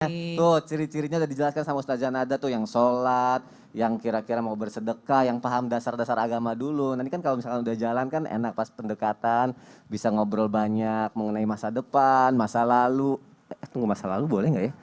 Tuh ciri-cirinya udah dijelaskan sama Ustazah Nada tuh yang sholat, yang kira-kira mau bersedekah, yang paham dasar-dasar agama dulu. Nanti kan kalau misalkan udah jalan kan enak pas pendekatan, bisa ngobrol banyak mengenai masa depan, masa lalu. Tunggu masa lalu boleh nggak ya?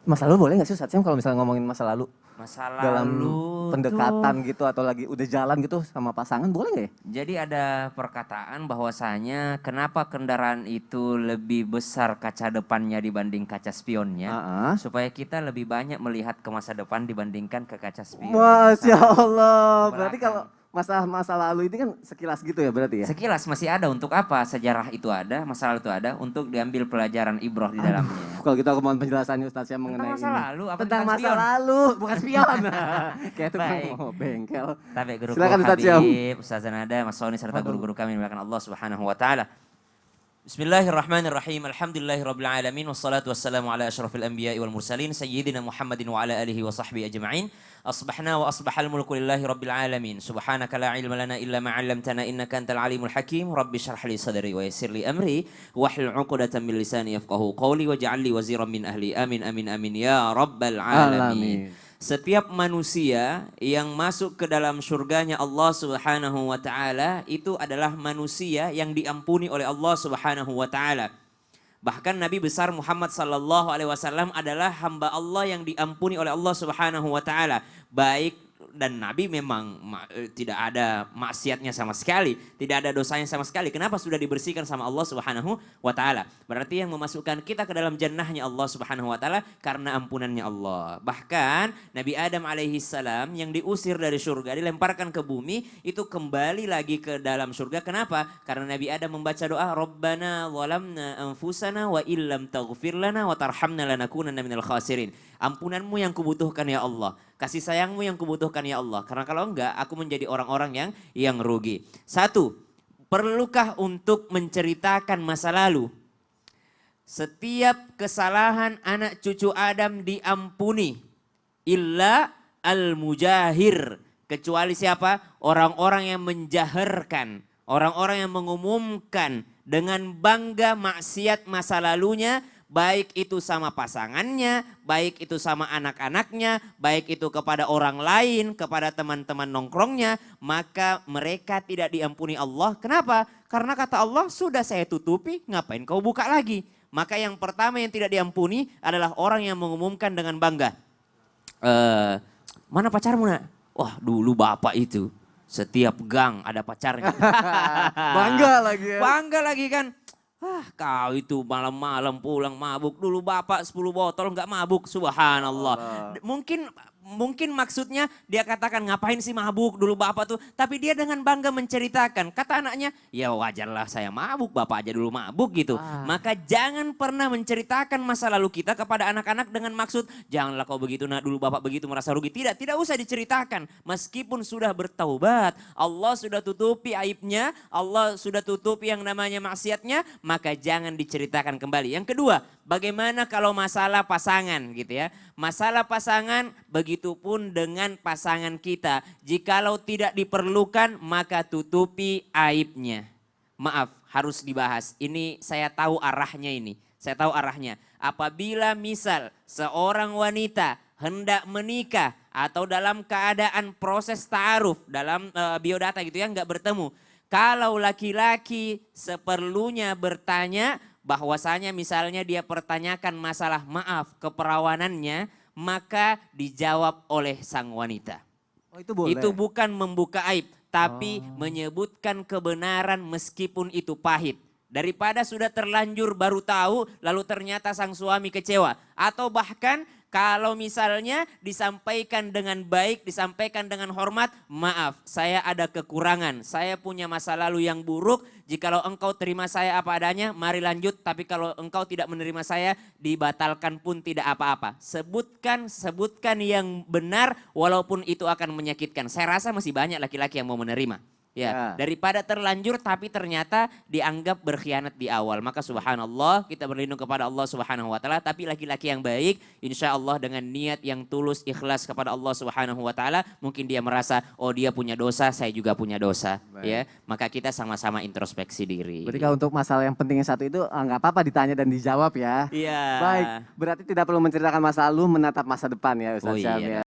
Masa lalu boleh nggak sih Ustaz Syam kalau misalnya ngomongin masa lalu? Masa Dalam lalu tuh, pendekatan gitu atau lagi udah jalan gitu sama pasangan boleh nggak ya? jadi ada perkataan bahwasanya kenapa kendaraan itu lebih besar kaca depannya dibanding kaca spionnya, Ah, supaya kita lebih banyak melihat ke masa depan dibandingkan ke kaca spion. Masya Misalnya Allah. ke Berarti kalau belakang. masa lalu ini kan sekilas gitu ya berarti ya? Sekilas masih ada untuk apa sejarah itu ada, masa lalu itu ada untuk diambil pelajaran ibroh di Aduh, dalamnya. kalau kita mohon penjelasannya Ustaz ya Tentang mengenai masa ini. lalu apa Tentang tentang masa spion? lalu, bukan spion. Kayak tukang Baik. mau bengkel. Tabe guruku Silakan Ustaz Syam. Habib, Ustaz Nada, Mas Soni serta Waduh. guru-guru kami dimuliakan Allah Subhanahu wa taala. Bismillahirrahmanirrahim. Alhamdulillahirabbil alamin wassalatu wassalamu ala asyrafil anbiya'i wal mursalin sayyidina Muhammadin wa ala alihi wa sahbihi ajma'in. Asbahna wa asbahal mulku lillahi rabbil alamin. Subhanaka la ilma lana illa ma 'allamtana innaka antal alimul hakim. Rabbi shrah li sadri wa yassir li amri wahlul 'uqdatam min lisani yafqahu qawli waj'al li waziran min ahli. Amin amin amin ya rabbal alamin. Alamin. Setiap manusia yang masuk ke dalam surganya Allah Subhanahu wa taala itu adalah manusia yang diampuni oleh Allah Subhanahu wa taala. Bahkan Nabi besar Muhammad sallallahu alaihi wasallam adalah hamba Allah yang diampuni oleh Allah Subhanahu wa taala. Baik, dan Nabi memang tidak ada maksiatnya sama sekali, tidak ada dosanya sama sekali. Kenapa? Sudah dibersihkan sama Allah Subhanahu wa taala. Berarti yang memasukkan kita ke dalam jannahnya Allah Subhanahu wa taala karena ampunannya Allah. Bahkan Nabi Adam alaihi salam yang diusir dari surga, dilemparkan ke bumi, itu kembali lagi ke dalam surga. Kenapa? Karena Nabi Adam membaca doa, Rabbana zalamna anfusana wa illam taghfir lana wa tarhamna lanakunanna minal khasirin. Ampunanmu yang kubutuhkan ya Allah. Kasih sayangmu yang kubutuhkan ya Allah. Karena kalau enggak, aku menjadi orang-orang yang rugi. Satu, perlukah untuk menceritakan masa lalu? Setiap kesalahan anak cucu Adam diampuni. Illa al-mujahir. Kecuali siapa? Orang-orang yang menjaharkan. Orang-orang yang mengumumkan dengan bangga maksiat masa lalunya. Baik itu sama pasangannya, baik itu sama anak-anaknya, baik itu kepada orang lain, kepada teman-teman nongkrongnya, maka mereka tidak diampuni Allah. Kenapa? Karena kata Allah, sudah saya tutupi, ngapain kau buka lagi? Maka yang pertama yang tidak diampuni adalah orang yang mengumumkan dengan bangga. Mana pacarmu nak? Wah dulu bapak itu, setiap gang ada pacarnya. Bangga lagi ya. Bangga lagi kan. Kau itu malam-malam pulang mabuk. Dulu bapak 10 botol nggak mabuk. Subhanallah. Mungkin maksudnya dia katakan ngapain sih mabuk dulu bapak tuh. Tapi dia dengan bangga menceritakan. Kata anaknya, ya wajarlah saya mabuk. Bapak aja dulu mabuk gitu. Maka jangan pernah menceritakan masa lalu kita kepada anak-anak dengan maksud. Janganlah kau begitu nak dulu bapak begitu merasa rugi. Tidak usah diceritakan. Meskipun sudah bertaubat. Allah sudah tutupi aibnya. Allah sudah tutupi yang namanya maksiatnya. Maka jangan diceritakan kembali. Yang kedua, bagaimana kalau masalah pasangan gitu ya. Masalah pasangan begitupun dengan pasangan kita. Jikalau tidak diperlukan maka tutupi aibnya. Maaf harus dibahas. Ini saya tahu arahnya ini. Saya tahu arahnya. Apabila misal seorang wanita hendak menikah atau dalam keadaan proses ta'aruf dalam biodata gitu ya nggak bertemu. Kalau laki-laki seperlunya bertanya bahwasanya misalnya dia pertanyakan masalah maaf keperawanannya, maka dijawab oleh sang wanita. Oh itu boleh. Itu bukan membuka aib, tapi menyebutkan kebenaran meskipun itu pahit. Daripada sudah terlanjur baru tahu, lalu ternyata sang suami kecewa. Atau bahkan kalau misalnya disampaikan dengan baik, disampaikan dengan hormat, maaf saya ada kekurangan, saya punya masa lalu yang buruk, jikalau engkau terima saya apa adanya, mari lanjut, tapi kalau engkau tidak menerima saya, dibatalkan pun tidak apa-apa. Sebutkan yang benar walaupun itu akan menyakitkan. Saya rasa masih banyak laki-laki yang mau menerima. Ya, daripada terlanjur tapi ternyata dianggap berkhianat di awal. Maka subhanallah kita berlindung kepada Allah Subhanahu wa taala, tapi laki-laki yang baik insya Allah dengan niat yang tulus ikhlas kepada Allah Subhanahu wa taala, mungkin dia merasa oh dia punya dosa, saya juga punya dosa, ya. Maka kita sama-sama introspeksi diri. Berarti kalau untuk masalah yang penting satu itu nggak apa-apa ditanya dan dijawab ya. Iya. Baik, berarti tidak perlu menceritakan masa lalu, menatap masa depan ya Ustaz Oh Syam iya. ya.